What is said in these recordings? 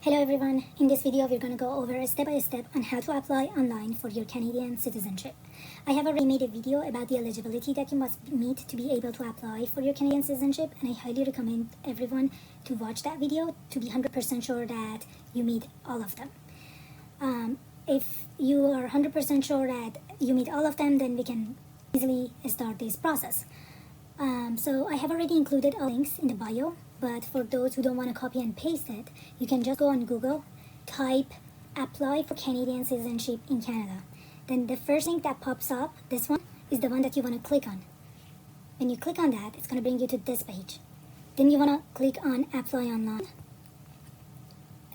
Hello everyone, in this video we're going to go over step by step on how to apply online for your Canadian citizenship. I have already made a video about the eligibility that you must meet to be able to apply for your Canadian citizenship, and I highly recommend everyone to watch that video to be 100% sure that you meet all of them. If you are 100% sure that you meet all of them, then we can easily start this process. So I have already included links in the bio, but for those who don't want to copy and paste it, you can just go on Google, type apply for Canadian citizenship in Canada. Then the first link that pops up, this one, is the one that you want to click on. When you click on that, it's going to bring you to this page. Then you want to click on apply online.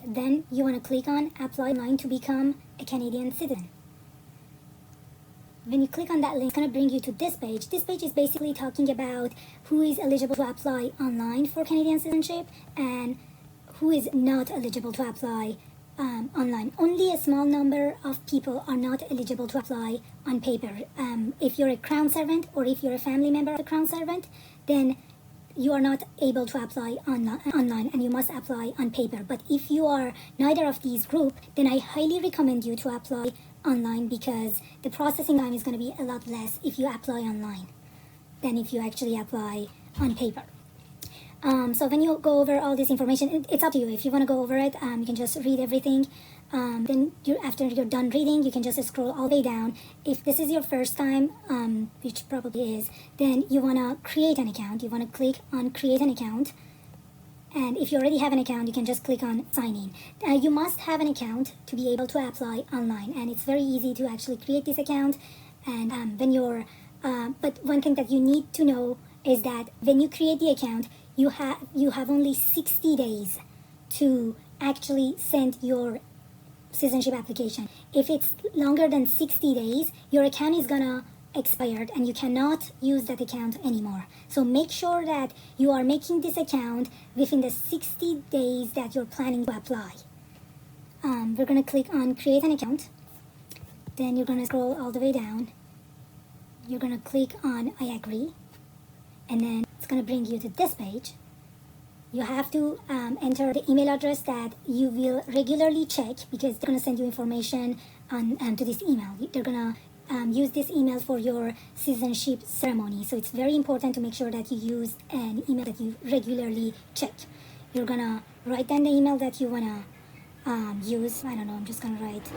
Then you want to click on apply online to become a Canadian citizen. When you click on that link, it's going to bring you to this page. This page is basically talking about who is eligible to apply online for Canadian citizenship and who is not eligible to apply online. Only a small number of people are not eligible to apply on paper. If you're a Crown servant or if you're a family member of a Crown servant, then you are not able to apply online and you must apply on paper. But if you are neither of these groups, then I highly recommend you to apply online, because the processing time is going to be a lot less if you apply online than if you actually apply on paper. So when you go over all this information, it's up to you. If you want to go over it, you can just read everything. Then after you're done reading, you can just scroll all the way down. If this is your first time, which probably is, then you want to create an account. You want to click on create an account. And if you already have an account, you can just click on sign in. You must have an account to be able to apply online, and it's very easy to actually create this account. And but one thing that you need to know is that when you create the account, you have only 60 days to actually send your citizenship application. If it's longer than 60 days, your account is gonna expired and you cannot use that account anymore. So make sure that you are making this account within the 60 days that you're planning to apply. We're going to click on create an account. Then you're going to scroll all the way down. You're going to click on I agree, and then it's going to bring you to this page. You have to enter the email address that you will regularly check, because they're going to send you information to this email. They're going to use this email for your citizenship ceremony. So it's very important to make sure that you use an email that you regularly check. You're gonna write down the email that you wanna use. I don't know, I'm just gonna write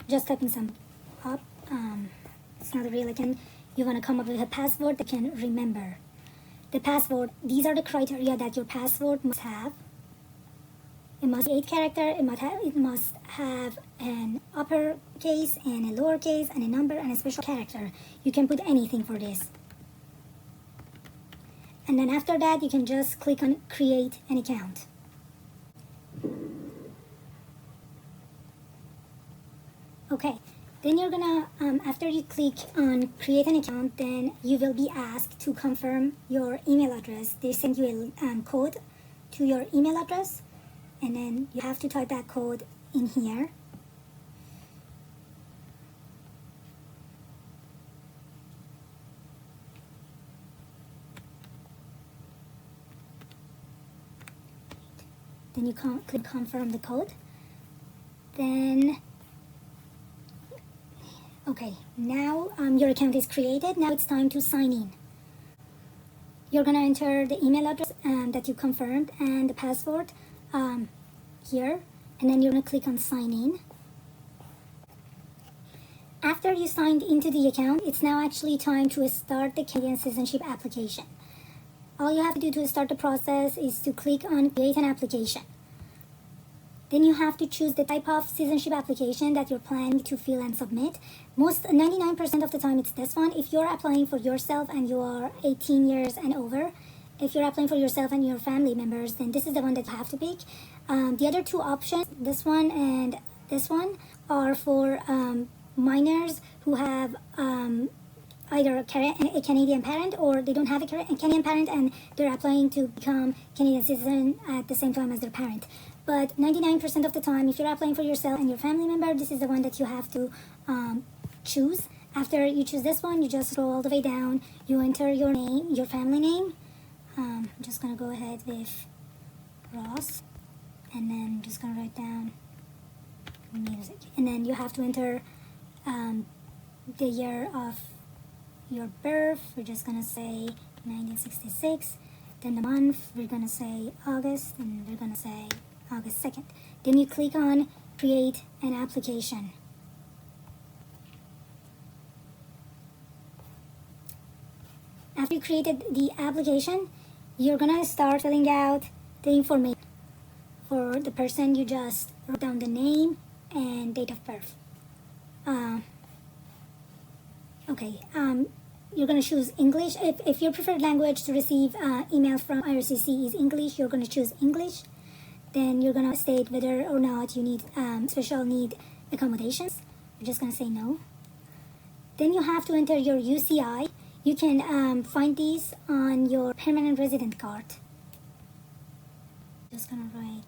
just typing some up. It's not a real account. You wanna come up with a password that can remember. The password, these are the criteria that your password must have. It must be 8 characters, it must have an uppercase and a lowercase and a number and a special character. You can put anything for this. And then after that, you can just click on create an account. Okay, then you're gonna, after you click on create an account, then you will be asked to confirm your email address. They send you a code to your email address, and then you have to type that code in here. Then you click confirm the code. Then, okay, now your account is created. Now it's time to sign in. You're gonna enter the email address that you confirmed and the password here, and then you're going to click on sign in. After you signed into the account, it's now actually time to start the Canadian citizenship application. All you have to do to start the process is to click on create an application. Then you have to choose the type of citizenship application that you're planning to fill and submit. 99% of the time it's this one. If you're applying for yourself and you are 18 years and over, if you're applying for yourself and your family members, then this is the one that you have to pick. The other two options, this one and this one, are for minors who have either a Canadian parent, or they don't have a Canadian parent and they're applying to become Canadian citizen at the same time as their parent. But 99% of the time, if you're applying for yourself and your family member, this is the one that you have to choose. After you choose this one, you just scroll all the way down. You enter your name, your family name. I'm just gonna go ahead with Ross, and then just gonna write down music. And then you have to enter the year of your birth. We're just gonna say 1966. Then the month, we're gonna say August, and we're gonna say August 2nd. Then you click on create an application. After you created the application, you're gonna start filling out the information for the person. You just wrote down the name and date of birth. You're gonna choose English. If your preferred language to receive email from IRCC is English, you're gonna choose English. Then you're gonna state whether or not you need special need accommodations. You're just gonna say no. Then you have to enter your UCI. You can find these on your permanent resident card. Just gonna write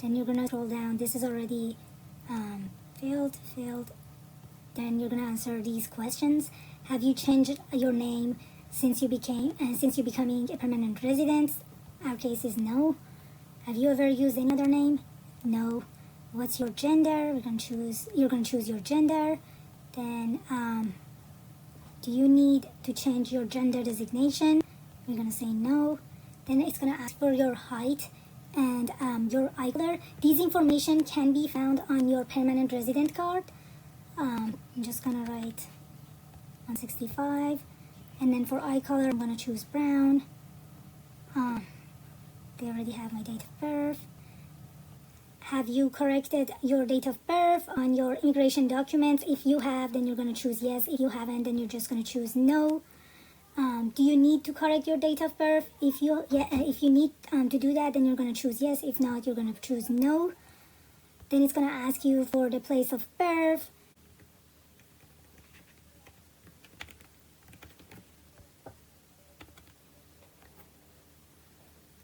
then you're gonna scroll down. This is already filled. Then you're gonna answer these questions. Have you changed your name since you becoming a permanent resident? Our case is no. Have you ever used any other name? No. What's your gender? You're gonna choose your gender. Then do you need to change your gender designation? We're gonna say no. Then it's gonna ask for your height and your eye color. These information can be found on your permanent resident card. I'm just gonna write 165, and then for eye color I'm gonna choose brown. They already have my date of birth. Have you corrected your date of birth on your immigration documents? If you have, then you're gonna choose yes. If you haven't, then you're just gonna choose no. Do you need to correct your date of birth? If you need to do that, then you're gonna choose yes. If not, you're gonna choose no. Then it's gonna ask you for the place of birth.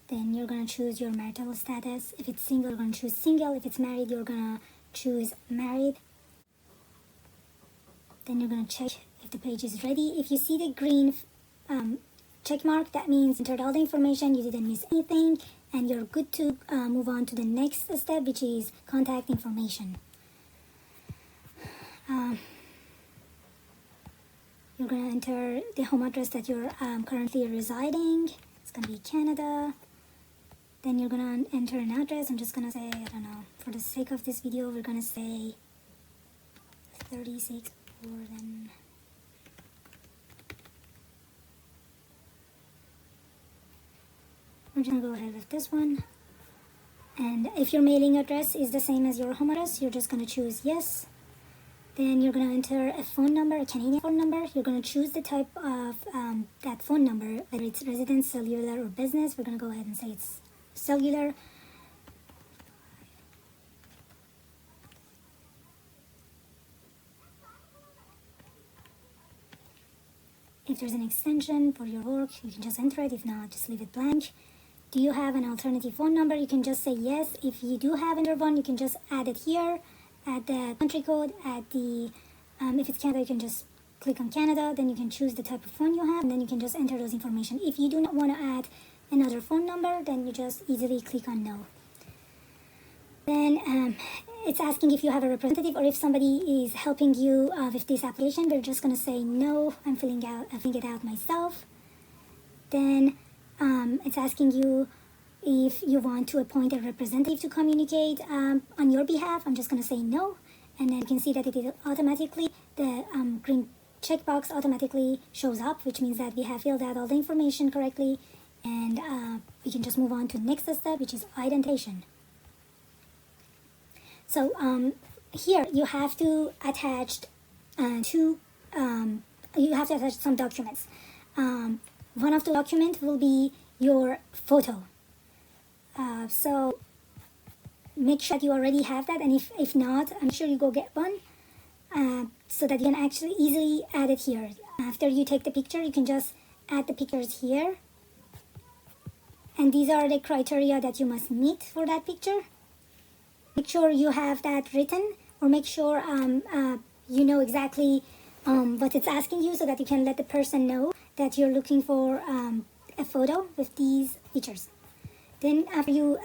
Then you're gonna choose your marital status. If it's single, you're gonna choose single. If it's married, you're gonna choose married. Then you're gonna check if the page is ready. If you see the green check mark, that means you entered all the information, you didn't miss anything, and you're good to move on to the next step, which is contact information. You're gonna enter the home address that you're currently residing. It's gonna be Canada. Then you're gonna enter an address. I'm just gonna say, I don't know, for the sake of this video, we're gonna say 36 Borden. We're just gonna go ahead with this one. And if your mailing address is the same as your home address, you're just gonna choose yes. Then you're gonna enter a phone number, a Canadian phone number. You're gonna choose the type of that phone number, whether it's residence, cellular, or business. We're gonna go ahead and say it's cellular. If there's an extension for your work, you can just enter it. If not, just leave it blank. Do you have an alternative phone number? You can just say yes. If you do have another one, you can just add it here. Add the country code, add the, if it's Canada, you can just click on Canada. Then you can choose the type of phone you have, and then you can just enter those information. If you do not want to add another phone number, then you just easily click on no. Then it's asking if you have a representative or if somebody is helping you with this application. We're just gonna say no, I'm filling it out myself. Then it's asking you if you want to appoint a representative to communicate on your behalf. I'm just gonna say no, and then you can see that it is automatically, the green checkbox automatically shows up, which means that we have filled out all the information correctly, and we can just move on to the next step, which is identification. So here you have to attach some documents. One of the documents will be your photo. So make sure that you already have that, and if not, I'm sure you go get one, so that you can actually easily add it here. After you take the picture, you can just add the pictures here. And these are the criteria that you must meet for that picture. Make sure you have that written, or make sure you know exactly what it's asking you, so that you can let the person know that you're looking for a photo with these features. Then after you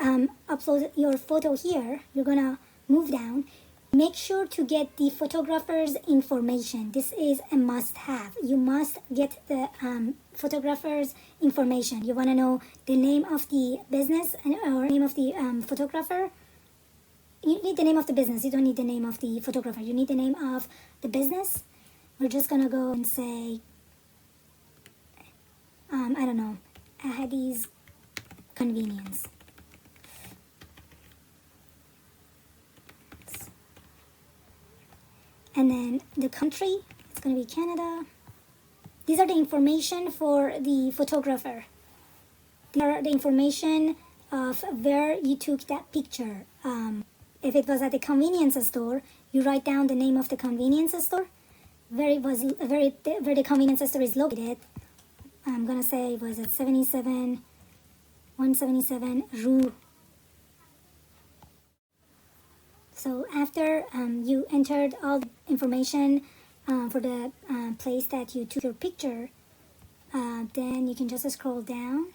upload your photo here, you're gonna move down. Make sure to get the photographer's information. This is a must-have. You must get the photographer's information. You want to know the name of the business or name of the photographer. You need the name of the business. You don't need the name of the photographer. You need the name of the business. We're just gonna go and say, I don't know, Ahadi's Convenience. And then the country, it's going to be Canada. These are the information for the photographer. These are the information of where you took that picture. If it was at the convenience store, you write down the name of the convenience store, where the convenience store is located. I'm going to say it was at 177 Rue. So after you entered all the information for the place that you took your picture, then you can just scroll down.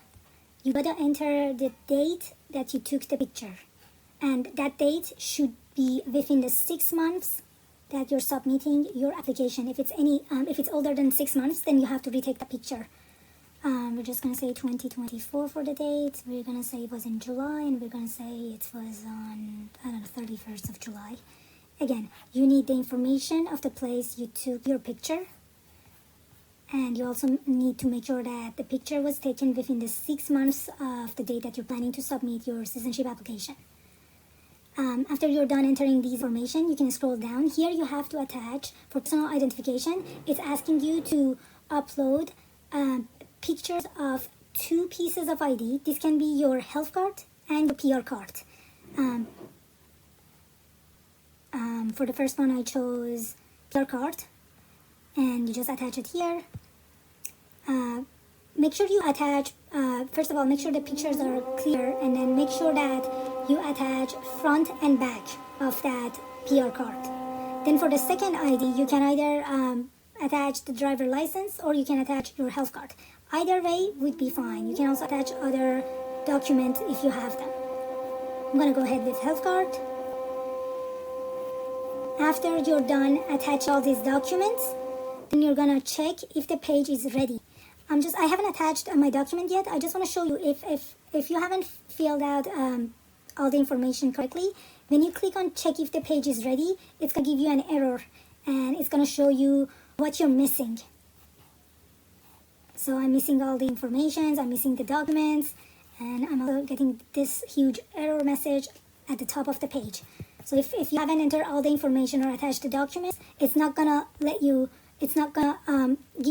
You gotta enter the date that you took the picture, and that date should be within the 6 months that you're submitting your application. If it's older than 6 months, then you have to retake the picture. We're just gonna say 2024 for the date. We're gonna say it was in July, and we're gonna say it was on, I don't know, 31st of July. Again, you need the information of the place you took your picture, and you also need to make sure that the picture was taken within the 6 months of the date that you're planning to submit your citizenship application. After you're done entering these information, you can scroll down. Here you have to attach, for personal identification, it's asking you to upload pictures of 2 pieces of ID. This can be your health card and your PR card. For the first one, I chose PR card, and you just attach it here. Make sure you attach, first of all, make sure the pictures are clear, and then make sure that you attach front and back of that PR card. Then for the second ID, you can either attach the driver license, or you can attach your health card. Either way would be fine. You can also attach other documents if you have them. I'm going to go ahead with health card. After you're done attach all these documents, then you're going to check if the page is ready. I haven't attached my document yet. I just want to show you if you haven't filled out all the information correctly, when you click on check if the page is ready, it's going to give you an error, and it's going to show you what you're missing. So I'm missing all the information, I'm missing the documents, and I'm also getting this huge error message at the top of the page. So if you haven't entered all the information or attached the documents, it's not gonna give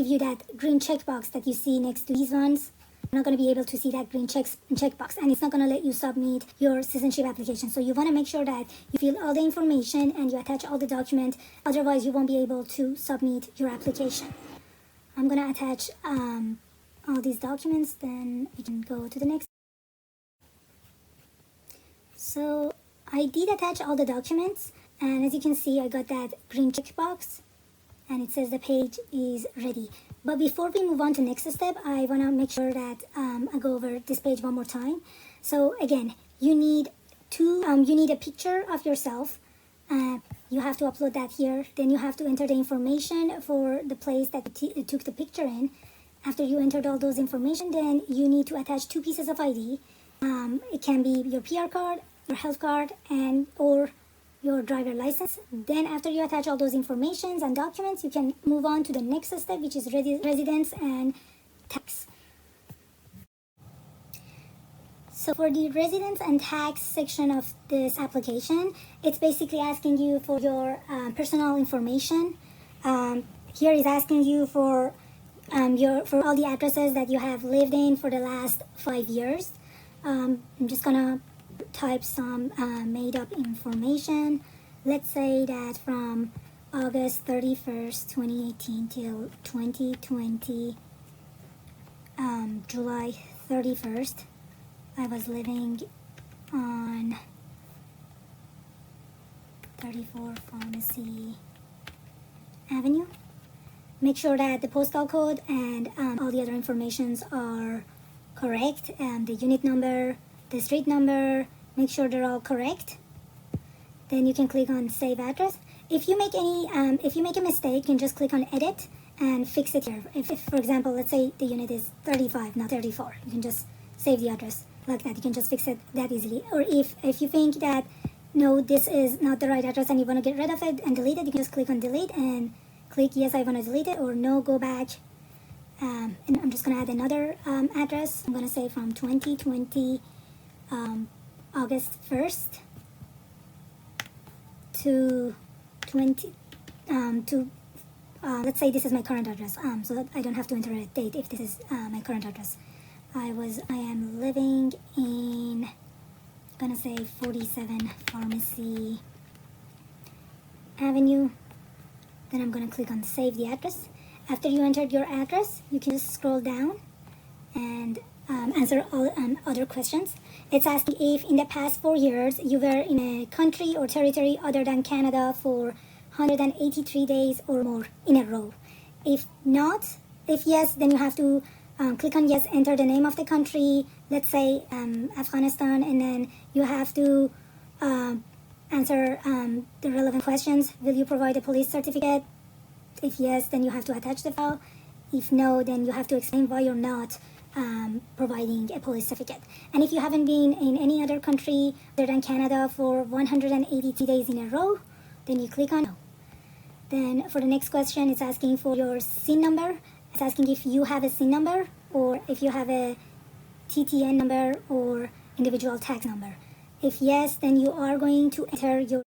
you that green checkbox that you see next to these ones. You're not gonna be able to see that green checkbox, and it's not gonna let you submit your citizenship application. So you wanna make sure that you fill all the information and you attach all the documents, otherwise you won't be able to submit your application. I'm gonna attach all these documents, then we can go to the next. So I did attach all the documents, and as you can see, I got that green checkbox, and it says the page is ready. But before we move on to next step, I wanna make sure that I go over this page one more time. So again, you need a picture of yourself. You have to upload that here. Then you have to enter the information for the place that you took the picture in. After you entered all those information, then you need to attach 2 pieces of ID. It can be your PR card, your health card, or your driver license. Then after you attach all those informations and documents, you can move on to the next step, which is residence and tax. So for the residence and tax section of this application, it's basically asking you for your personal information. Here is asking you for all the addresses that you have lived in for the last 5 years. I'm just gonna type some made up information. Let's say that from August 31st, 2018 till 2020, July 31st, I was living on 34 Pharmacy Avenue. Make sure that the postal code and all the other informations are correct. The unit number, the street number, make sure they're all correct. Then you can click on Save Address. If you make a mistake, you can just click on Edit and fix it here. If for example, let's say the unit is 35, not 34, you can just save the address like that. You can just fix it that easily. Or if you think that no, this is not the right address and you want to get rid of it and delete it, you can just click on Delete and click Yes, I want to delete it, or No, go back. And I'm just going to add another address. I'm going to say from 2020 August 1st to 20 to let's say this is my current address, so that I don't have to enter a date if this is my current address. I am living in, I'm gonna say 47 Pharmacy Avenue. Then I'm gonna click on Save the Address. After you entered your address, you can just scroll down and answer all other questions. It's asking if in the past 4 years you were in a country or territory other than Canada for 183 days or more in a row. If not, if yes, then you have to click on Yes, enter the name of the country, let's say Afghanistan, and then you have to answer the relevant questions. Will you provide a police certificate? If yes, then you have to attach the file. If no, then you have to explain why you're not providing a police certificate. And if you haven't been in any other country other than Canada for 183 days in a row, then you click on No. Then for the next question, it's asking for your SIN number. It's asking if you have a SIN number or if you have a TTN number or individual tax number. If yes, then you are going to enter your,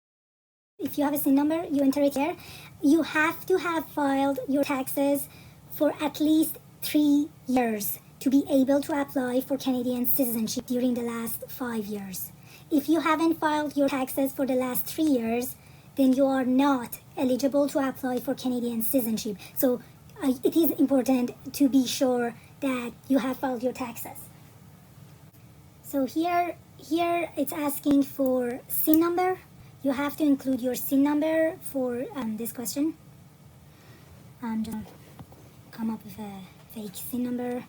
if you have a SIN number, you enter it here. You have to have filed your taxes for at least 3 years to be able to apply for Canadian citizenship during the last 5 years. If you haven't filed your taxes for the last 3 years, then you are not eligible to apply for Canadian citizenship. So it is important to be sure that you have filed your taxes. So here it's asking for SIN number. You have to include your SIN number for this question. I'm just come up with a fake SIN number.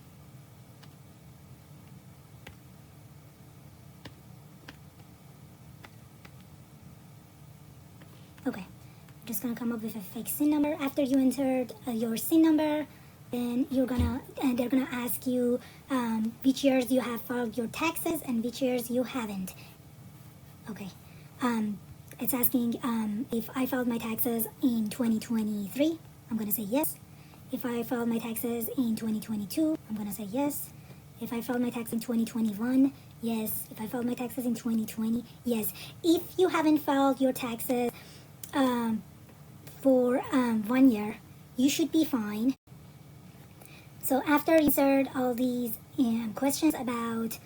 Okay, I'm just gonna come up with a fake SIN number. After you entered your SIN number, then they're gonna ask you which years you have filed your taxes and which years you haven't. Okay, it's asking if I filed my taxes in 2023, I'm gonna say yes. If I filed my taxes in 2022, I'm gonna say yes. If I filed my tax in 2021, yes. If I filed my taxes in 2020, yes. If you haven't filed your taxes for 1 year, you should be fine. So after you answered all these questions about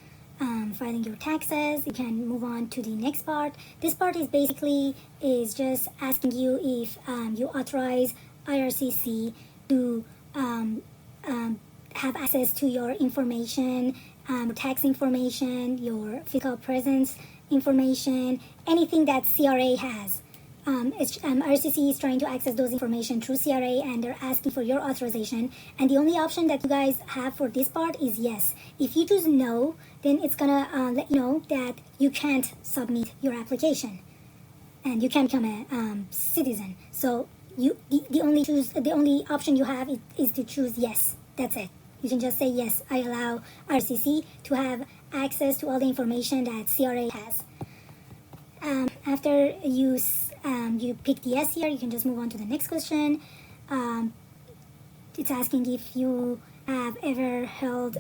filing your taxes, you can move on to the next part. This part is just asking you if you authorize IRCC to have access to your information, tax information, your fiscal presence information, anything that CRA has. IRCC is trying to access those information through CRA, and they're asking for your authorization. And the only option that you guys have for this part is yes. If you choose no, then it's gonna let you know that you can't submit your application, and you can't become a citizen. So the only option you have is to choose yes. That's it. You can just say yes. I allow IRCC to have access to all the information that CRA has. After you pick the yes here, you can just move on to the next question. It's asking if you have ever held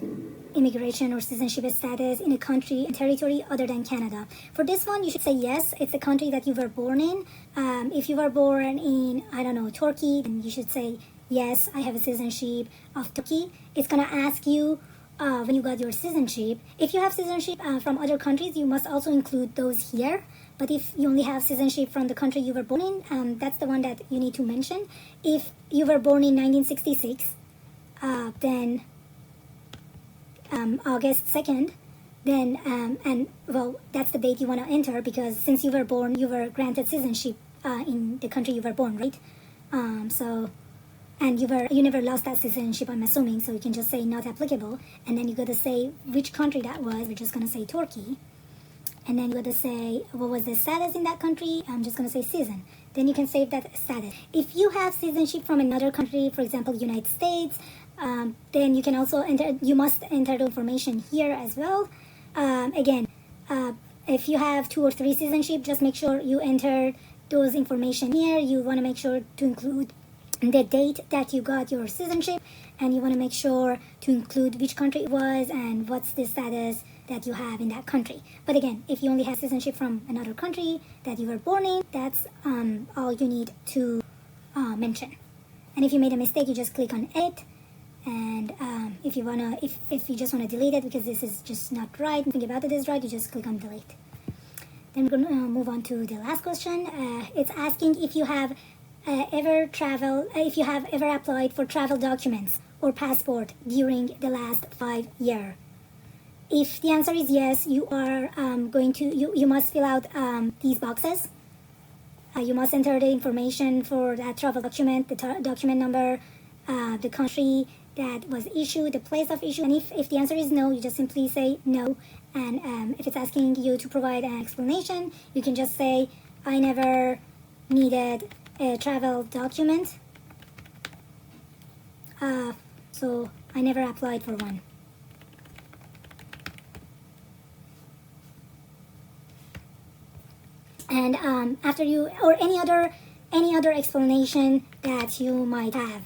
immigration or citizenship status in a country and territory other than Canada. For this one, you should say yes. It's the country that you were born in. If you were born in, I don't know, Turkey, then you should say yes, I have a citizenship of Turkey. It's gonna ask you when you got your citizenship. If you have citizenship from other countries, you must also include those here. But if you only have citizenship from the country you were born in, that's the one that you need to mention. If you were born in 1966, then August 2nd, then and well, that's the date you want to enter, because since you were born, you were granted citizenship in the country you were born, right? So, and you never lost that citizenship, I'm assuming, so you can just say not applicable, and then you got to say which country that was. We're just gonna say Turkey, and then you got to say what was the status in that country. I'm just gonna say citizen. Then you can save that status. If you have citizenship from another country, for example, United States, then you can also enter. You must enter the information here as well. Again, if you have 2 or 3 citizenship, just make sure you enter those information here. You want to make sure to include the date that you got your citizenship, and you want to make sure to include which country it was and what's the status that you have in that country. But again, if you only have citizenship from another country that you were born in, that's all you need to mention. And if you made a mistake, you just click on edit. And if you just wanna delete it because this is just not right, think about it is right, you just click on delete. Then we're gonna move on to the last question. It's asking if you have if you have ever applied for travel documents or passport during the last 5 years. If the answer is yes, you are you must fill out these boxes. You must enter the information for that travel document, the document number, the country that was issued, the place of issue, and if the answer is no, you just simply say no. And if it's asking you to provide an explanation, you can just say, I never needed a travel document, so I never applied for one. And after you, or any other explanation that you might have,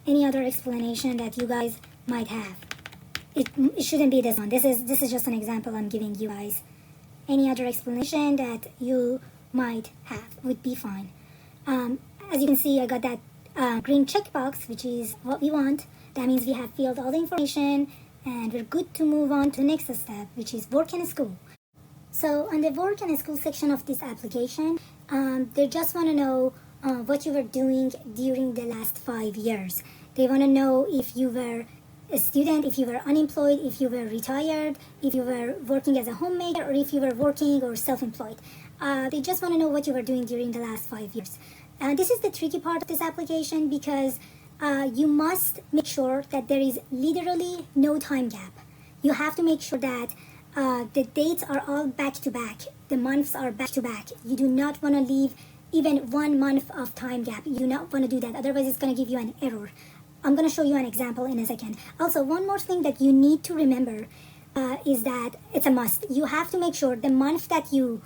any other explanation that you guys might have. It shouldn't be this one. This is just an example I'm giving you guys. Any other explanation that you might have would be fine. As you can see, I got that green checkbox, which is what we want. That means we have filled all the information and we're good to move on to the next step, which is work and school. So on the work and school section of this application, they just want to know what you were doing during the last 5 years. They want to know if you were a student, if you were unemployed, if you were retired, if you were working as a homemaker, or if you were working or self-employed. They just want to know what you were doing during the last 5 years. This is the tricky part of this application because you must make sure that there is literally no time gap. You have to make sure that the dates are all back to back. The months are back to back. You do not want to leave even 1 month of time gap. You do not want to do that. Otherwise, it's going to give you an error. I'm going to show you an example in a second. Also, one more thing that you need to remember is that it's a must. You have to make sure the month that you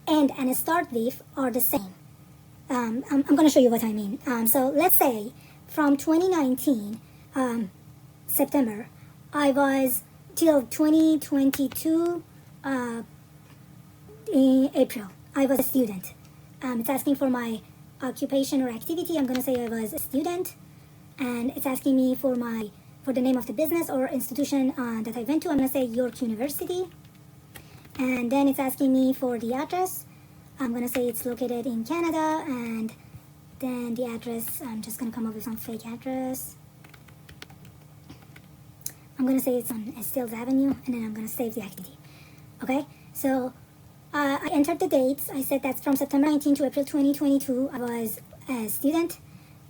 end and start with are the same. I'm going to show you what I mean. So let's say from 2019 September, I was till 2022 in April. I was a student. It's asking for my occupation or activity. I'm going to say I was a student. And it's asking me for the name of the business or institution that I went to. I'm going to say York University. And then it's asking me for the address. I'm going to say it's located in Canada. And then the address, I'm just going to come up with some fake address. I'm going to say it's on Estes Avenue. And then I'm going to save the activity. Okay? So I entered the dates. I said that's from September 19 to April 2022. I was a student.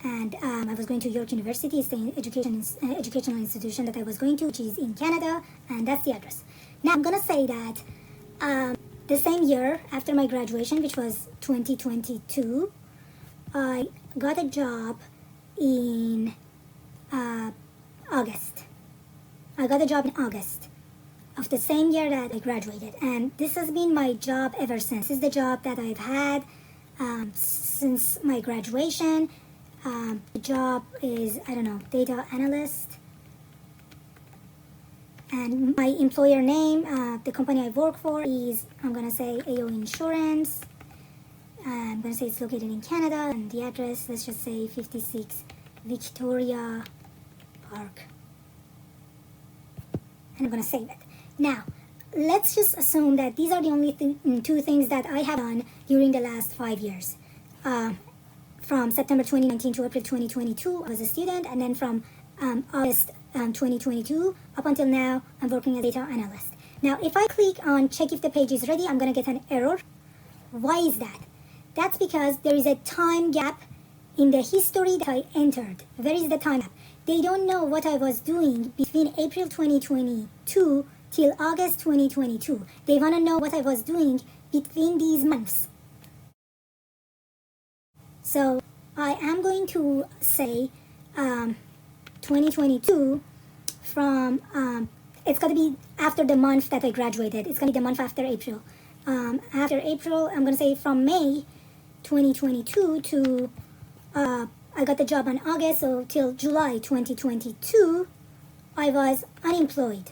And I was going to York University. It's the educational institution that I was going to, which is in Canada, and that's the address. Now I'm gonna say that the same year after my graduation, which was 2022, I got a job in August. I got a job in August of the same year that I graduated, and this has been my job ever since. This is the job that I've had since my graduation. The job is, I don't know, data analyst. And my employer name, the company I work for is, I'm going to say AO Insurance. I'm going to say it's located in Canada. And the address, let's just say 56 Victoria Park. And I'm going to save it. Now, let's just assume that these are the only 2 things that I have done during the last 5 years. From September 2019 to April 2022, I was a student, and then from August 2022 up until now, I'm working as a data analyst. Now, if I click on check if the page is ready, I'm going to get an error. Why is that? That's because there is a time gap in the history that I entered. Where is the time gap? They don't know what I was doing between April 2022 till August 2022. They want to know what I was doing between these months. So I am going to say 2022 from, it's going to be after the month that I graduated. It's going to be the month after April. After April, I'm going to say from May 2022 to, I got the job in August, so till July 2022, I was unemployed.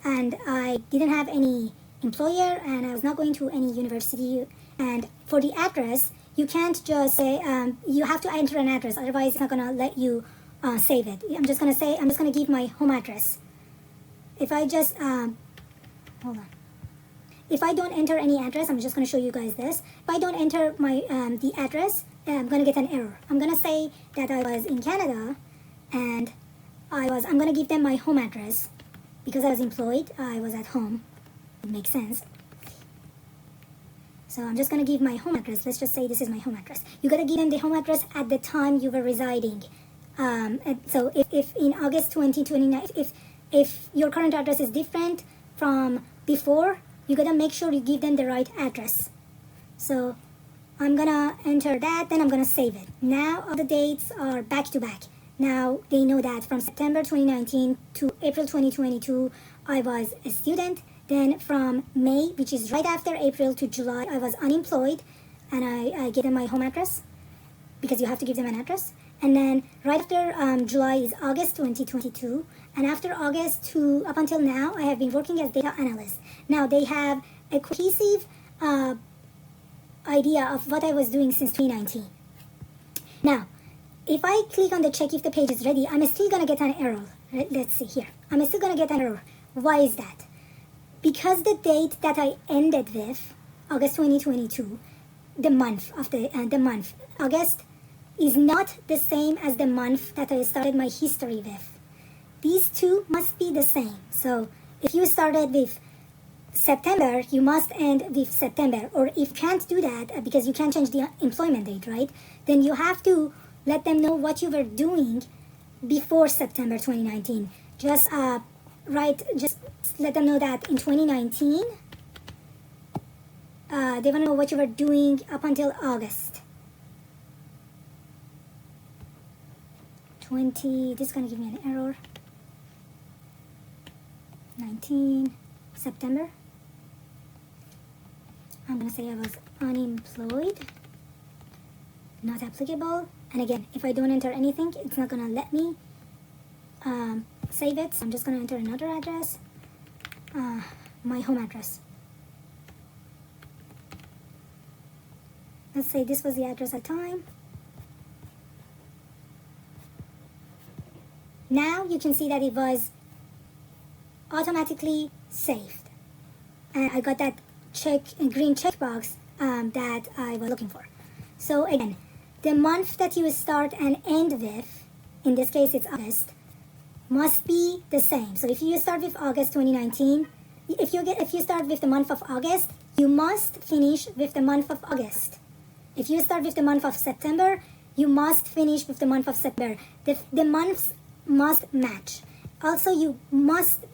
And I didn't have any employer, and I was not going to any university. And for the address, you can't just say, you have to enter an address, otherwise it's not going to let you save it. I'm just going to give my home address. If I just, hold on. If I don't enter any address, I'm just going to show you guys this. If I don't enter my the address, I'm going to get an error. I'm going to say that I was in Canada, and I'm going to give them my home address. Because I was employed, I was at home. It makes sense. So I'm just going to give my home address. Let's just say this is my home address. You got to give them the home address at the time you were residing. So if in August 2029, if your current address is different from before, you got to make sure you give them the right address. So I'm going to enter that, then I'm going to save it. Now all the dates are back to back. Now they know that from September 2019 to April 2022, I was a student. Then from May, which is right after April, to July, I was unemployed. And I gave them my home address, because you have to give them an address. And then right after July is August 2022. And after August to up until now, I have been working as data analyst. Now they have a cohesive idea of what I was doing since 2019. Now, if I click on the check if the page is ready, I'm still going to get an error. Let's see here. I'm still going to get an error. Why is that? Because the date that I ended with, August 2022, the month of the month, August, is not the same as the month that I started my history with. These two must be the same. So if you started with September, you must end with September. Or if you can't do that, because you can't change the employment date, right? Then you have to let them know what you were doing before September 2019. Just let them know that in 2019, they want to know what you were doing up until August. This is going to give me an error. 19 September. I'm going to say I was unemployed. Not applicable. And again, if I don't enter anything, it's not going to let me save it. So I'm just going to enter another address. My home address. Let's say this was the address at time. Now you can see that it was automatically saved. And I got that green checkbox that I was looking for. So again, the month that you start and end with, in this case it's August, must be the same. So if you start with August 2019, if you start with the month of August, you must finish with the month of August. If you start with the month of September, you must finish with the month of September. The months must match. Also, you must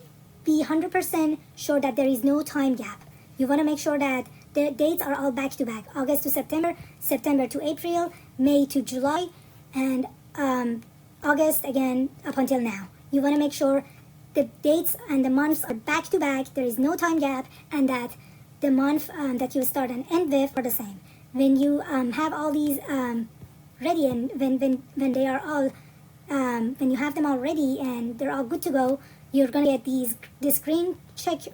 be 100% sure that there is no time gap. You want to make sure that the dates are all back to back. August to September, September to April, May to July, and August again up until now. You want to make sure the dates and the months are back to back, there is no time gap, and that the month that you start and end with are the same. When you have all these ready, and when they are all, when you have them all ready and they're all good to go, you're going to get this green check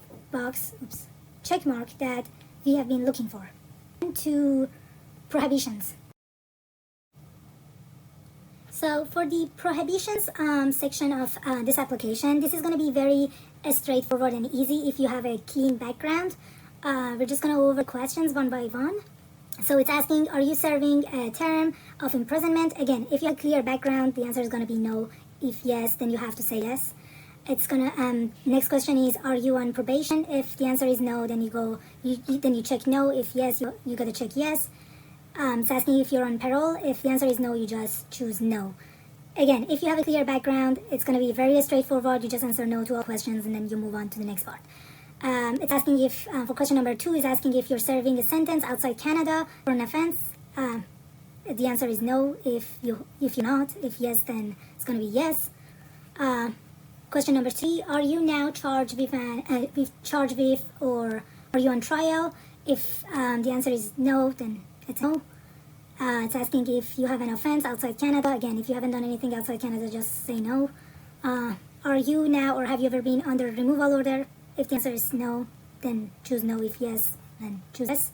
mark that we have been looking for. To prohibitions. So for the prohibitions section of this application, this is going to be very straightforward and easy if you have a clean background. We're just going to go over questions one by one. So it's asking, are you serving a term of imprisonment? Again, if you have a clear background, the answer is going to be no. If yes, then you have to say yes. it's gonna next question is, are you on probation? If the answer is no, then you check no. If yes, you gotta check yes. It's asking if you're on parole. If the answer is no, you just choose no. Again, if you have a clear background, it's going to be very straightforward. You just answer no to all questions and then you move on to the next part. It's asking if, for question number 2, is asking if you're serving a sentence outside Canada for an offense. The answer is no if you're not. If yes, then it's going to be yes. Question number 3, are you now charged with or are you on trial? If the answer is no, then it's no. It's asking if you have an offense outside Canada. Again, if you haven't done anything outside Canada, just say no. Are you now or have you ever been under removal order? If the answer is no, then choose no. If yes, then choose yes.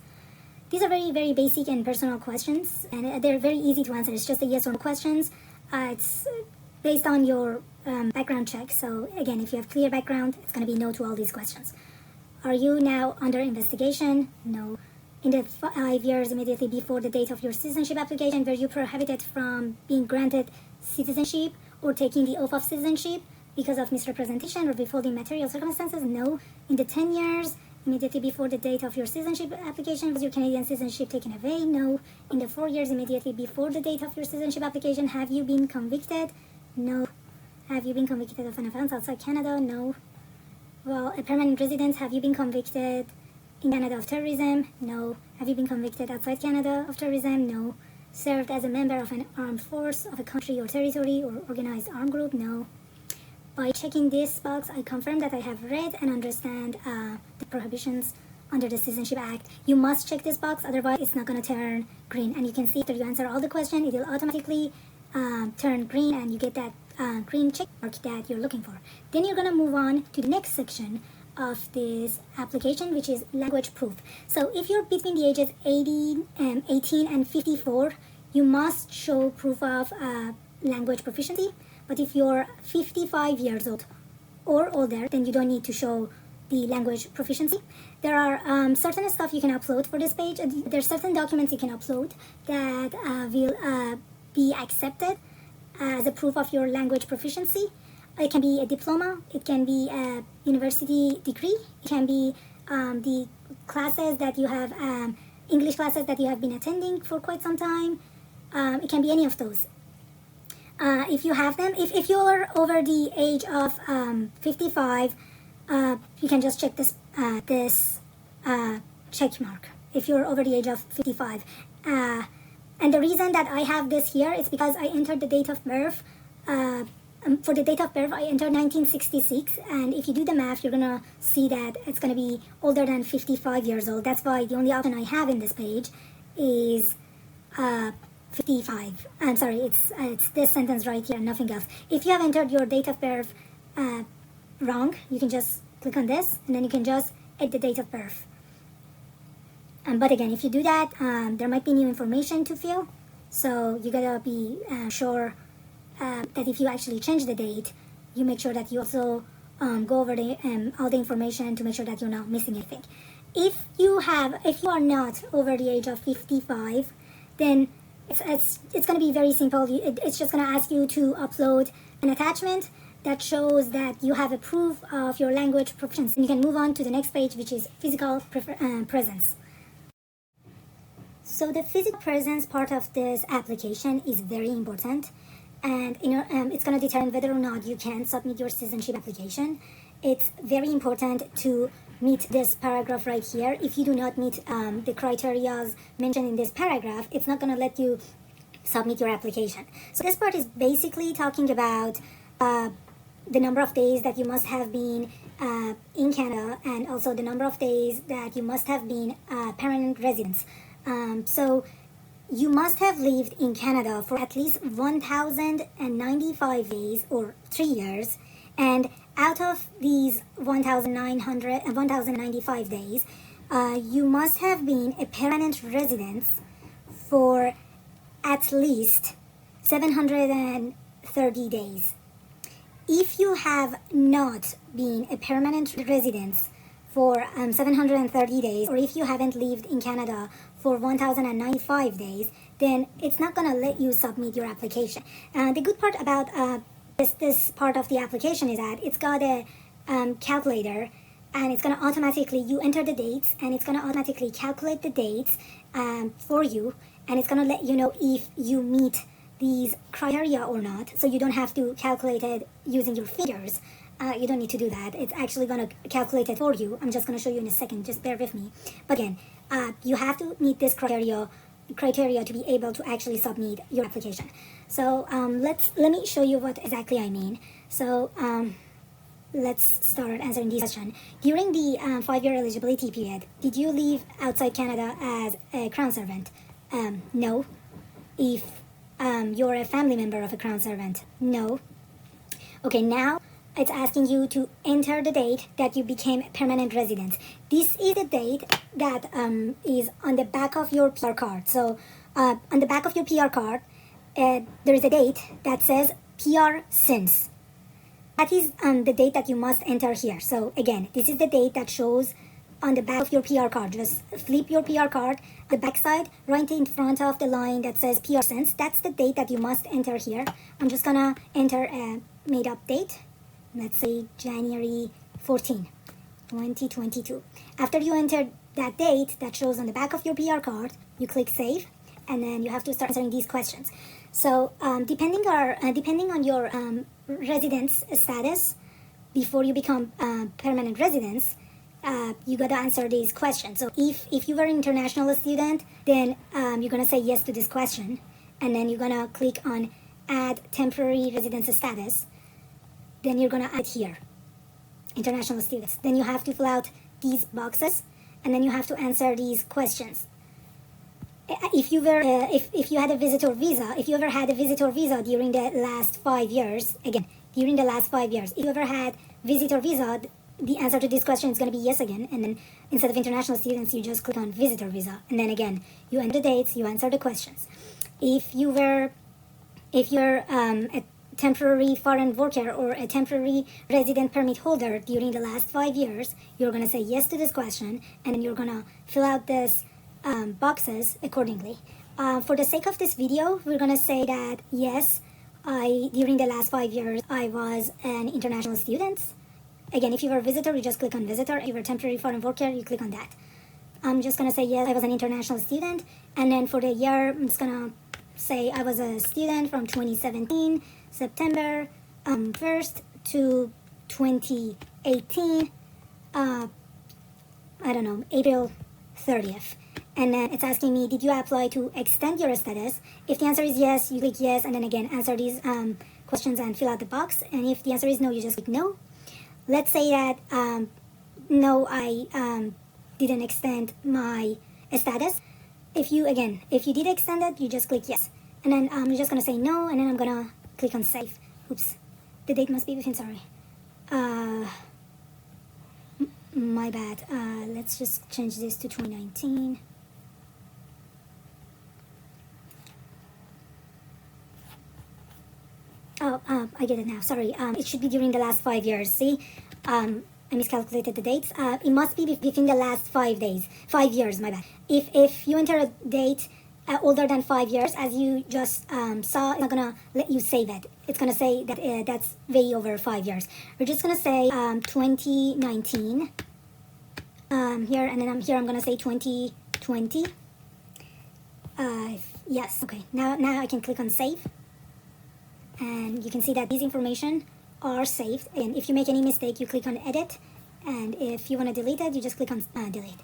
These are very, very basic and personal questions, and they're very easy to answer. It's just a yes or no questions. It's based on your background check. So again, if you have clear background, it's going to be no to all these questions. Are you now under investigation? No. In the 5 years immediately before the date of your citizenship application, were you prohibited from being granted citizenship or taking the oath of citizenship because of misrepresentation or withholding material circumstances? No. In the 10 years immediately before the date of your citizenship application, was your Canadian citizenship taken away? No. In the 4 years immediately before the date of your citizenship application, have you been convicted? No. Have you been convicted of an offense outside Canada? No. Well, a permanent resident, have you been convicted in Canada of terrorism? No. Have you been convicted outside Canada of terrorism? No. Served as a member of an armed force of a country or territory or organized armed group? No. By checking this box, I confirm that I have read and understand the prohibitions under the Citizenship Act. You must check this box, otherwise it's not going to turn green. And you can see after you answer all the questions, it will automatically turn green and you get that green check mark that you're looking for. Then you're going to move on to the next section of this application, which is language proof. So if you're between the ages 18 and 54, you must show proof of language proficiency. But if you're 55 years old or older, then you don't need to show the language proficiency. There are certain stuff you can upload for this page. There's certain documents you can upload that will be accepted as a proof of your language proficiency. It can be a diploma, it can be a university degree, it can be the classes that you have, English classes that you have been attending for quite some time. It can be any of those. If you have them, if you're over the age of 55, you can just check this check mark. If you're over the age of 55. And the reason that I have this here is because I entered the date of birth. For the date of birth, I entered 1966, and if you do the math, you're gonna see that it's gonna be older than 55 years old. That's why the only option I have in this page is 55. I'm sorry, it's this sentence right here, nothing else. If you have entered your date of birth wrong, you can just click on this, and then you can just add the date of birth. But again, if you do that, there might be new information to fill, so you gotta be sure that if you actually change the date, you make sure that you also go over all the information to make sure that you're not missing anything. If you are not over the age of 55, then it's going to be very simple. It's just going to ask you to upload an attachment that shows that you have a proof of your language proficiency. And you can move on to the next page, which is physical presence. So the physical presence part of this application is very important. And it's going to determine whether or not you can submit your citizenship application. It's very important to meet this paragraph right here. If you do not meet the criteria mentioned in this paragraph, it's not going to let you submit your application. So this part is basically talking about the number of days that you must have been in Canada, and also the number of days that you must have been permanent residents. So you must have lived in Canada for at least 1,095 days or 3 years, and out of these 1,095 days, you must have been a permanent resident for at least 730 days. If you have not been a permanent resident for 730 days, or if you haven't lived in Canada for 1,095 days, then it's not going to let you submit your application. The good part about this part of the application is that it's got a calculator, and it's going to automatically, you enter the dates, and it's going to automatically calculate the dates for you, and it's going to let you know if you meet these criteria or not, so you don't have to calculate it using your fingers. You don't need to do that. It's actually going to calculate it for you. I'm just going to show you in a second, just bear with me. But again, you have to meet this criteria to be able to actually submit your application. So let me show you what exactly I mean. So let's start answering this question. During the 5-year eligibility period, did you live outside Canada as a Crown servant? No. If you're a family member of a Crown servant, no. Okay, now it's asking you to enter the date that you became a permanent resident. This is the date that is on the back of your PR card. So on the back of your PR card, there is a date that says PR since. That is the date that you must enter here. So again, this is the date that shows on the back of your PR card. Just flip your PR card, the back side, right in front of the line that says PR since. That's the date that you must enter here. I'm just gonna enter a made up date. Let's say January 14, 2022. After you enter that date that shows on the back of your PR card, you click save, and then you have to start answering these questions. So depending on your residence status, before you become permanent residents, you gotta answer these questions. So if you were an international student, then you're gonna say yes to this question, and then you're gonna click on add temporary residence status. Then you're gonna add here, international students. Then you have to fill out these boxes, and then you have to answer these questions. If you were, if you had a visitor visa, if you ever had a visitor visa during the last 5 years, again, during the last 5 years, if you ever had visitor visa, the answer to this question is gonna be yes again, and then instead of international students, you just click on visitor visa, and then again, you enter the dates, you answer the questions. If you're a temporary foreign worker or a temporary resident permit holder during the last 5 years, you're going to say yes to this question, and then you're going to fill out this boxes accordingly. For the sake of this video, we're going to say that yes, during the last 5 years, I was an international student. Again, if you were a visitor, you just click on visitor. If you're a temporary foreign worker, you click on that. I'm just going to say yes, I was an international student, and then for the year, I'm just going to say I was a student from 2017 September 1st to 2018 April 30th. And then it's asking me, did you apply to extend your status? If the answer is yes, you click yes, and then again answer these questions and fill out the box. And if the answer is no, you just click no. Let's say that no, I didn't extend my status. If you did extend it, you just click yes. And then I'm just gonna say no, and then I'm gonna click on save. Oops, the date must be within, sorry. My bad. Let's just change this to 2019. Oh, I get it now, sorry. It should be during the last 5 years, see? I miscalculated the dates. It must be within the last 5 years, my bad. If you enter a date older than 5 years, as you just saw, it's not gonna let you save it. It's gonna say that that's way over 5 years. We're just gonna say 2019 here, and then I'm gonna say 2020. Yes, okay. Now I can click on save, and you can see that these information are saved. And if you make any mistake, you click on edit, and if you want to delete it, you just click on delete.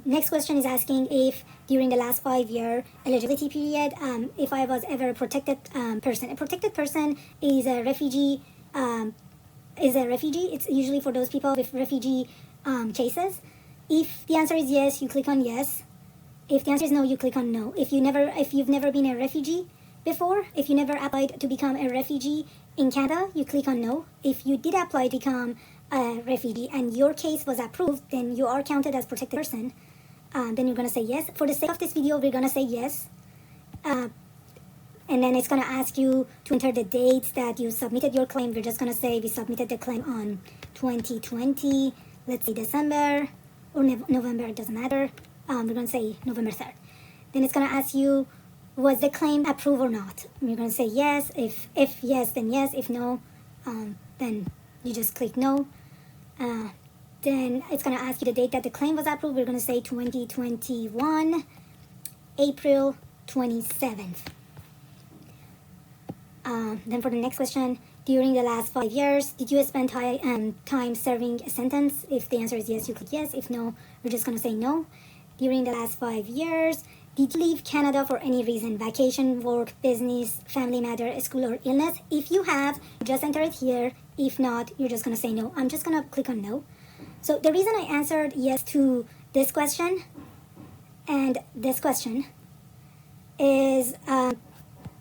Next question is asking if during the last 5 year eligibility period, if I was ever a protected person. A protected person is a refugee. It's usually for those people with refugee cases. If the answer is yes, you click on yes. If the answer is no, you click on no. If you've never been a refugee before, if you never applied to become a refugee in Canada, you click on no. If you did apply to become a refugee and your case was approved, then you are counted as protected person. Then you're gonna say yes. For the sake of this video, we're gonna say yes. And then it's gonna ask you to enter the dates that you submitted your claim. We're just gonna say we submitted the claim on 2020. Let's say December or November, it doesn't matter. We're gonna say November 3rd. Then it's gonna ask you was the claim approved or not. You're going to say yes. If yes, then yes. If no, then you just click no. Then it's going to ask you the date that the claim was approved. We're going to say 2021, April 27th. Then for the next question, during the last 5 years, did you spend time serving a sentence? If the answer is yes, you click yes. If no, we're just going to say no. During the last 5 years, did you leave Canada for any reason? Vacation, work, business, family matter, school, or illness? If you have, just enter it here. If not, you're just going to say no. I'm just going to click on no. So the reason I answered yes to this question and this question is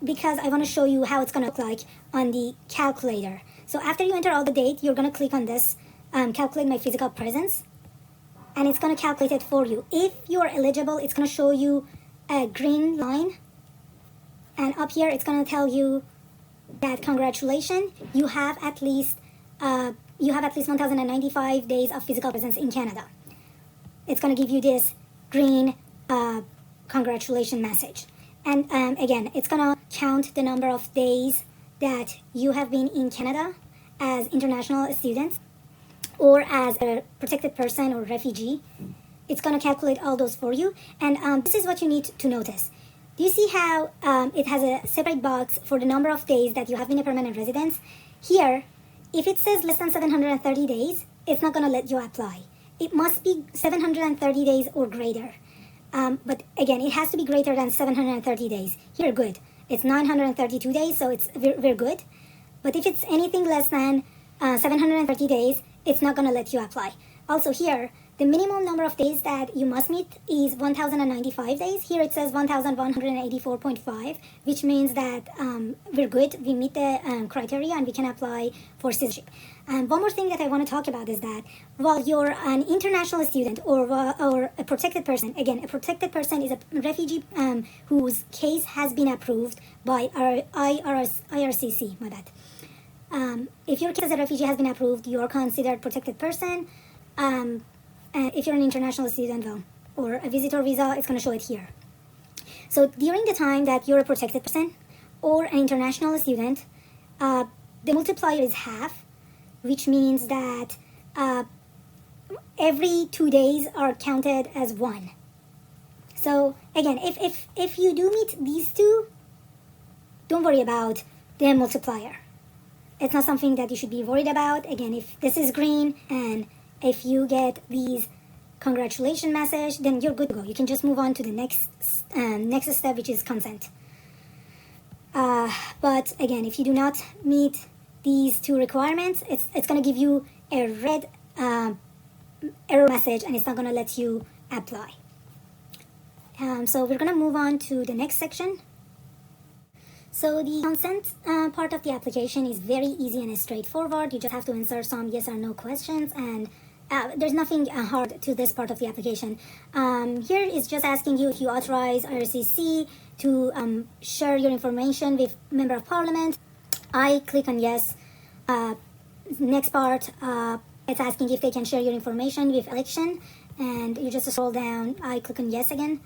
because I want to show you how it's going to look like on the calculator. So after you enter all the date, you're going to click on this, calculate my physical presence, and it's going to calculate it for you. If you're eligible, it's going to show you a green line, and up here it's going to tell you that congratulations, you have at least 1,095 days of physical presence in Canada. It's going to give you this green congratulations message. And again, it's going to count the number of days that you have been in Canada as international students or as a protected person or refugee. It's going to calculate all those for you. And this is what you need to notice. Do you see how it has a separate box for the number of days that you have been a permanent resident? Here, if it says less than 730 days, it's not going to let you apply. It must be 730 days or greater. But again, it has to be greater than 730 days. Here, good. It's 932 days, so it's very good. But if it's anything less than 730 days, it's not going to let you apply. Also here, the minimum number of days that you must meet is 1,095 days. Here it says 1,184.5, which means that we're good. We meet the criteria and we can apply for citizenship. And one more thing that I want to talk about is that while you're an international student or a protected person, again, a protected person is a refugee whose case has been approved by our IRCC, my bad. If your case as a refugee has been approved, you are considered protected person. If you're an international student or a visitor visa, it's going to show it here. So during the time that you're a protected person or an international student, the multiplier is half, which means that every 2 days are counted as one. So again, if you do meet these two, don't worry about the multiplier. It's not something that you should be worried about. Again, if this is green and if you get these congratulations message, then you're good to go. You can just move on to the next step, which is consent. But again, if you do not meet these two requirements, it's going to give you a red error message and it's not going to let you apply. So we're going to move on to the next section. So the consent part of the application is very easy and straightforward. You just have to answer some yes or no questions, and there's nothing hard to this part of the application. Here is just asking you if you authorize IRCC to share your information with Member of Parliament. I click on yes. Next part, it's asking if they can share your information with election, and you just scroll down. I click on yes again.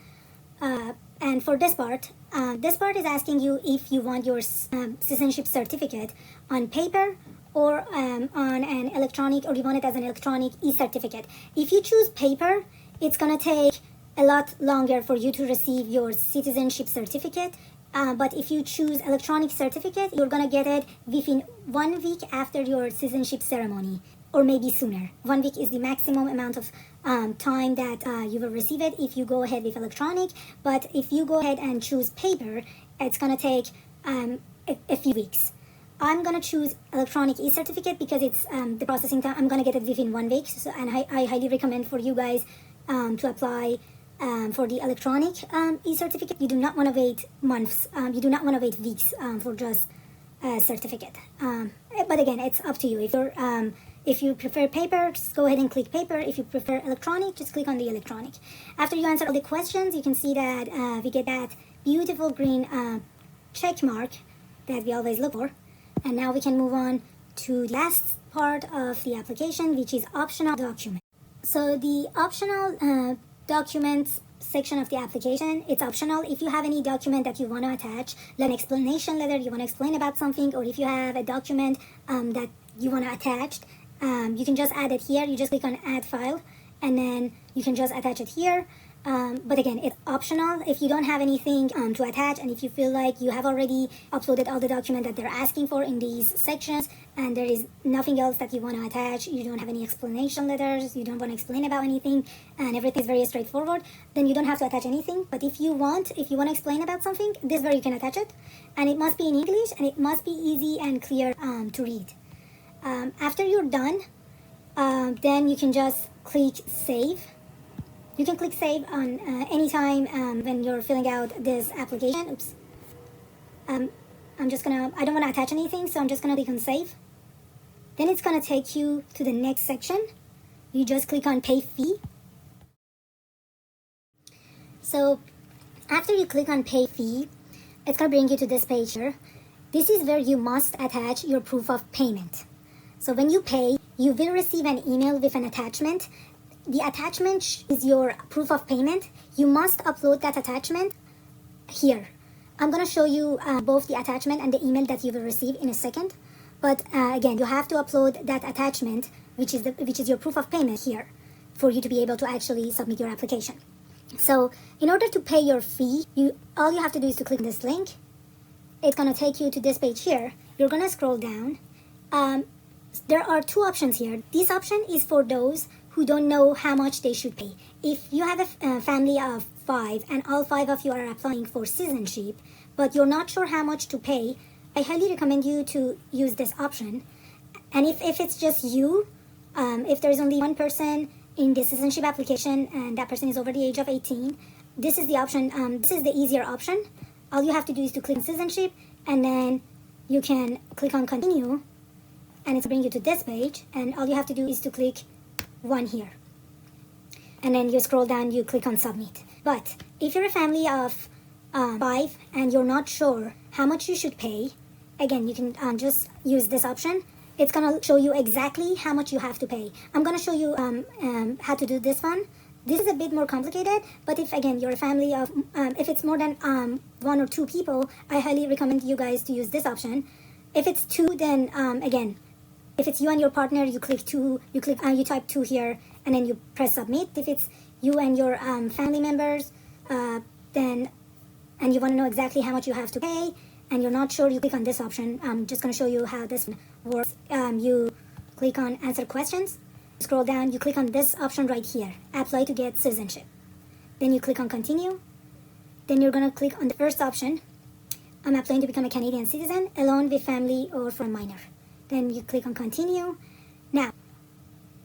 And for this part is asking you if you want your citizenship certificate on paper or on an electronic, or you want it as an electronic e-certificate. If you choose paper, it's going to take a lot longer for you to receive your citizenship certificate. But if you choose electronic certificate, you're going to get it within 1 week after your citizenship ceremony, or maybe sooner. 1 week is the maximum amount of time that you will receive it if you go ahead with electronic. But if you go ahead and choose paper, it's going to take a few weeks. I'm going to choose electronic e-certificate because it's the processing time. I'm going to get it within 1 week. So, and I highly recommend for you guys to apply for the electronic e-certificate. You do not want to wait months. You do not want to wait weeks for just a certificate. But again, it's up to you. If you prefer paper, just go ahead and click paper. If you prefer electronic, just click on the electronic. After you answer all the questions, you can see that we get that beautiful green check mark that we always look for. And now we can move on to the last part of the application, which is optional document. So the optional documents section of the application. It's optional. If you have any document that you want to attach, like an explanation letter, you want to explain about something, or if you have a document that you want to attach, you can just add it here. You just click on add file, and then you can just attach it here. But again, it's optional. If you don't have anything to attach, and if you feel like you have already uploaded all the document that they're asking for in these sections, and there is nothing else that you want to attach, you don't have any explanation letters, you don't want to explain about anything, and everything is very straightforward, then you don't have to attach anything. But if you want to explain about something, this is where you can attach it, and it must be in English, and it must be easy and clear to read. After you're done, then you can just click save. You can click save on any time when you're filling out this application. Oops. I don't want to attach anything, so I'm just gonna click on save. Then it's gonna take you to the next section. You just click on pay fee. So after you click on pay fee, it's gonna bring you to this page here. This is where you must attach your proof of payment. So when you pay, you will receive an email with an attachment. The attachment is your proof of payment. You must upload that attachment here. I'm going to show you both the attachment and the email that you will receive in a second. But again, you have to upload that attachment, which is your proof of payment here, for you to be able to actually submit your application. So in order to pay your fee, all you have to do is to click this link. It's going to take you to this page here. You're going to scroll down. There are two options here. This option is for those who don't know how much they should pay. If you have a family of 5 and all 5 of you are applying for citizenship, but you're not sure how much to pay, I highly recommend you to use this option. And if it's just you, if there's only one person in the citizenship application and that person is over the age of 18, this is the option. This is the easier option. All you have to do is to click on citizenship, and then you can click on continue, and it's bring you to this page, and all you have to do is to click one here, and then you scroll down, you click on submit. But if you're a family of 5 and you're not sure how much you should pay, again, you can just use this option. It's gonna show you exactly how much you have to pay. I'm gonna show you how to do this one. This is a bit more complicated, but if again you're a family of if it's more than 1 or 2 people, I highly recommend you guys to use this option. If it's 2, then again, if it's you and your partner, you click 2, you type 2 here, and then you press submit. If it's you and your family members, and you want to know exactly how much you have to pay, and you're not sure, you click on this option. I'm just going to show you how this works. You click on answer questions, scroll down, you click on this option right here, apply to get citizenship. Then you click on continue. Then you're going to click on the first option. I'm applying to become a Canadian citizen, alone, with family, or for a minor. Then you click on continue. Now,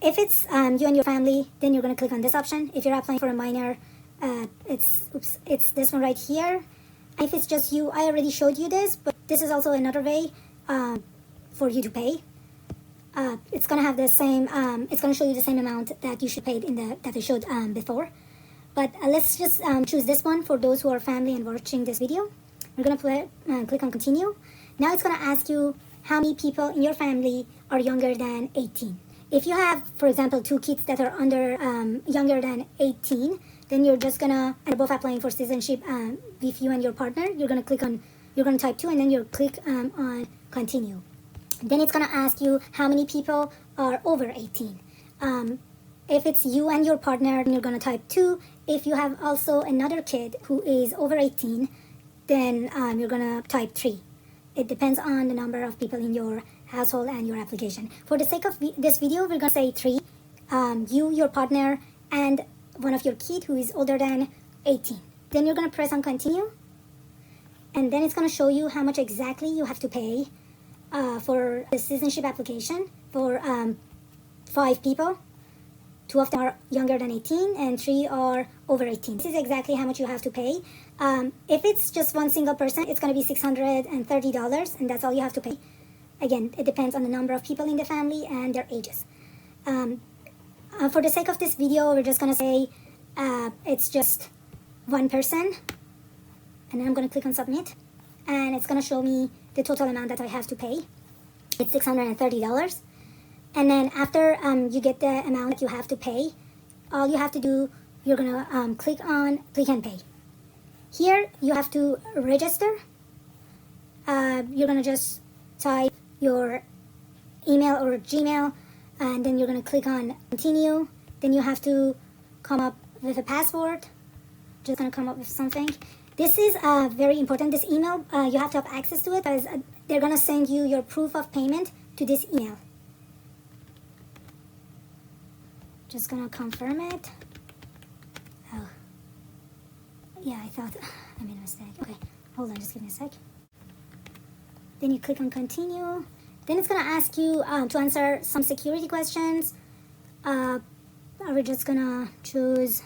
if it's you and your family, then you're going to click on this option. If you're applying for a minor, it's this one right here. If it's just you, I already showed you this, but this is also another way for you to pay. It's going to have the same, it's going to show you the same amount that you should pay that I showed before. But let's just choose this one for those who are family and watching this video. We're going to click on continue. Now it's going to ask you how many people in your family are younger than 18. If you have, for example, 2 kids that are younger than 18, then you're just gonna, and both applying for citizenship with you and your partner, you're gonna type 2, and then you click on continue. Then it's gonna ask you how many people are over 18. If it's you and your partner, then you're gonna type 2. If you have also another kid who is over 18, then you're gonna type 3. It depends on the number of people in your household and your application. For the sake of this video, we're going to say 3. You, your partner, and one of your kid who is older than 18. Then you're going to press on continue. And then it's going to show you how much exactly you have to pay for the citizenship application for 5 people. 2 of them are younger than 18 and 3 are over 18. This is exactly how much you have to pay. If it's just one single person, it's going to be $630, and that's all you have to pay. Again, it depends on the number of people in the family and their ages. For the sake of this video, we're just going to say it's just one person. And then I'm going to click on submit. And it's going to show me the total amount that I have to pay. It's $630. And then after you get the amount that you have to pay, all you have to do you're gonna click on Click and Pay. Here you have to register. You're gonna just type your email or Gmail, and then you're gonna click on Continue. Then you have to come up with a password. Just gonna come up with something. This is very important. This email, you have to have access to it, because they're gonna send you your proof of payment to this email. Just gonna confirm it. Oh, yeah, I thought I made a mistake. Okay, hold on, just give me a sec. Then you click on Continue. Then it's gonna ask you to answer some security questions. We're just gonna choose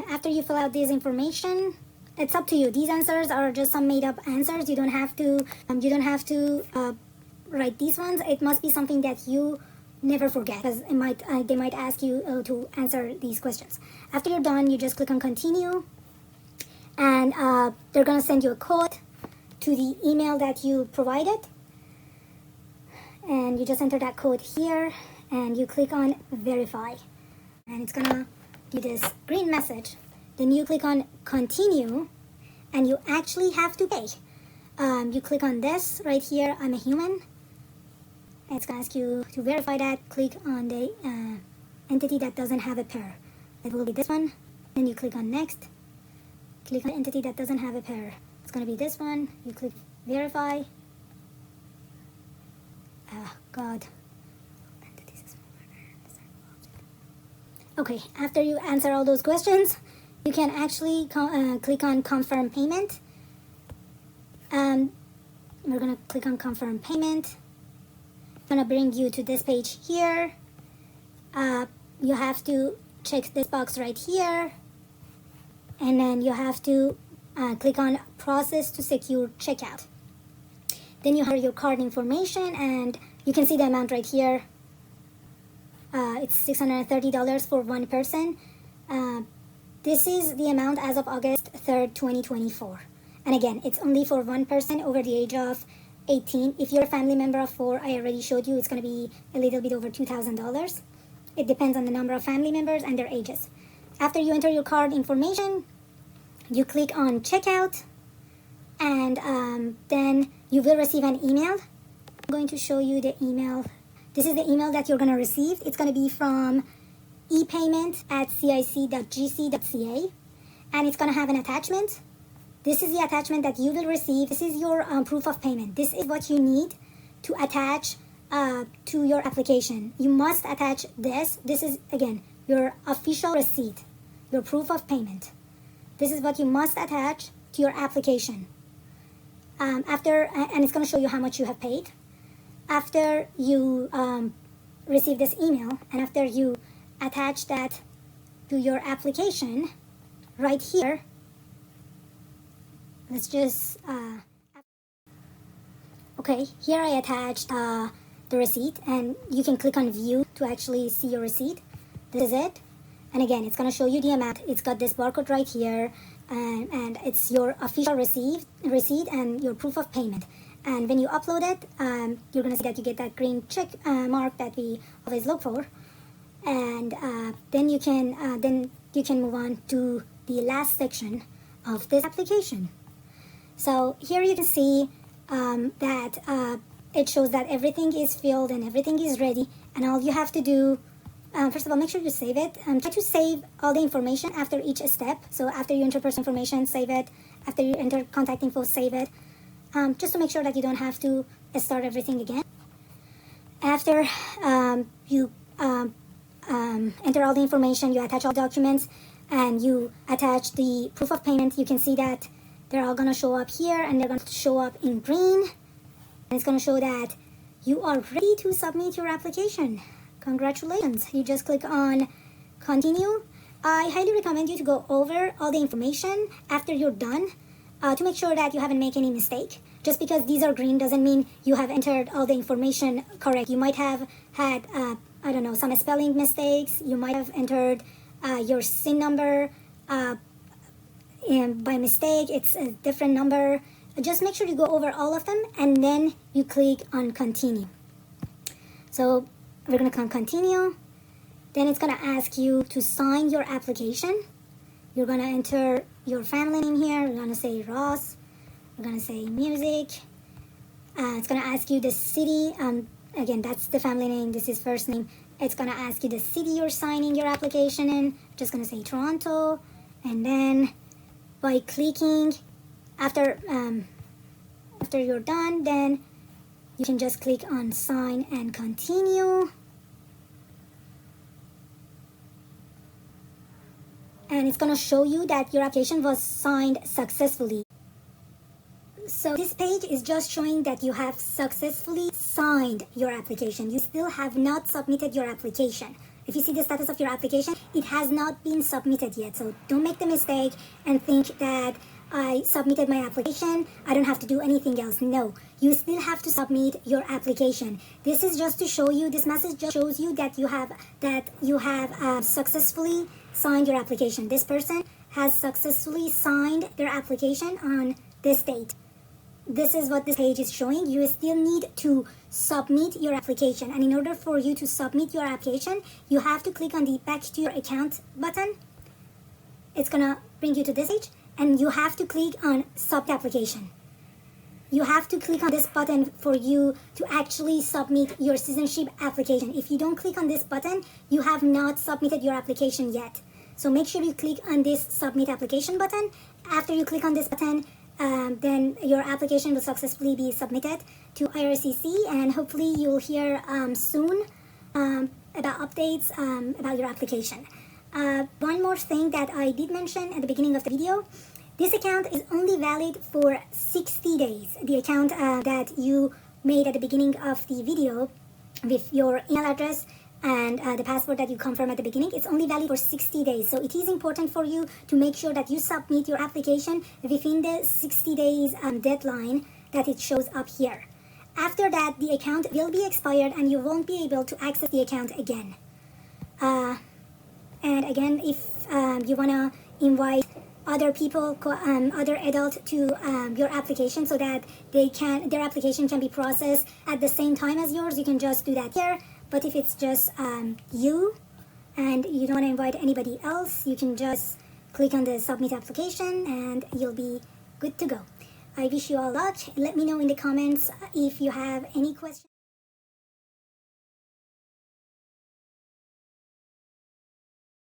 after you fill out this information, it's up to you. These answers are just some made up answers. You don't have to write these ones. It must be something that you never forget, because they might ask you to answer these questions. After you're done, you just click on Continue, and they're gonna send you a code to the email that you provided, and you just enter that code here, and you click on Verify, and it's gonna give this green message. Then you click on Continue, and you actually have to pay. You click on this right here, I'm a human, and it's gonna ask you to verify that. Click on the entity that doesn't have a pair. It will be this one. Then you click on Next. Click on the entity that doesn't have a pair. It's gonna be this one. You click Verify. Oh God. Okay, after you answer all those questions, you can actually click on Confirm Payment. We're gonna click on Confirm Payment. It's gonna bring you to this page here. You have to check this box right here, and then you have to click on Process to Secure Checkout. Then you have your card information, and you can see the amount right here. It's $630 for one person. This is the amount as of August 3rd, 2024. And again, it's only for one person over the age of 18. If you're a family member of 4, I already showed you, it's going to be a little bit over $2,000. It depends on the number of family members and their ages. After you enter your card information, you click on Checkout, and then you will receive an email. I'm going to show you the email. This is the email that you're going to receive. It's going to be from epayment@cic.gc.ca, and it's going to have an attachment. This is the attachment that you will receive. This is your proof of payment. This is what you need to attach to your application. You must attach this. This is, again, your official receipt, your proof of payment. This is what you must attach to your application. And it's going to show you how much you have paid. After you receive this email, and after you attach that to your application, right here, let's just, okay, here I attached the receipt, and you can click on View to actually see your receipt. This is it. And again, it's going to show you the amount. It's got this barcode right here, and it's your official receipt and your proof of payment. And when you upload it, you're going to see that you get that green check mark that we always look for. And then you can move on to the last section of this application. So here you can see that it shows that everything is filled and everything is ready. And all you have to do, first of all, make sure you save it. Try to save all the information after each step. So after you enter personal information, save it. After you enter contact info, save it. Just to make sure that you don't have to start everything again. After you enter all the information, you attach all the documents, and you attach the proof of payment, you can see that they're all going to show up here, and they're going to show up in green. And it's going to show that you are ready to submit your application. Congratulations. You just click on Continue, I highly recommend you to go over all the information after you're done to make sure that you haven't made any mistake. Just because these are green doesn't mean you have entered all the information correct. You might have had, I don't know, some spelling mistakes. You might have entered your SIN number and by mistake. It's a different number. Just make sure you go over all of them and then you click on continue. So we're going to click continue. Then it's going to ask you to sign your application. You're going to enter your family name here. We're going to say Ross. We're going to say music. It's going to ask you the city. Again, that's the family name. This is first name. It's going to ask you the city you're signing your application in. Just going to say Toronto. And then by clicking, after you're done, then you can just click on sign and continue. And it's going to show you that your application was signed successfully. So this page is just showing that you have successfully signed your application. You still have not submitted your application. If you see the status of your application, it has not been submitted yet. So don't make the mistake and think that I submitted my application, I don't have to do anything else. No, you still have to submit your application. This is just to show you, this message just shows you that you have successfully signed your application. This person has successfully signed their application on this date. This is what this page is showing. You still need to submit your application, and in order for you to submit your application, you have to click on the back to your account button. It's gonna bring you to this page, and you have to click on submit application. You have to click on this button for you to actually submit your citizenship application. If you don't click on this button, you have not submitted your application yet. So make sure you click on this submit application button. After you click on this button, then your application will successfully be submitted to IRCC, and hopefully you'll hear soon about updates about your application. One more thing that I did mention at the beginning of the video, this account is only valid for 60 days. The account that you made at the beginning of the video with your email address and the password that you confirm at the beginning, it's only valid for 60 days. So it is important for you to make sure that you submit your application within the 60 days deadline that it shows up here. After that, the account will be expired and you won't be able to access the account again. And again, if you want to invite other people, other adults to your application so that their application can be processed at the same time as yours, you can just do that here. But if it's just you and you don't want to invite anybody else, you can just click on the submit application and you'll be good to go. I wish you all luck. Let me know in the comments if you have any questions.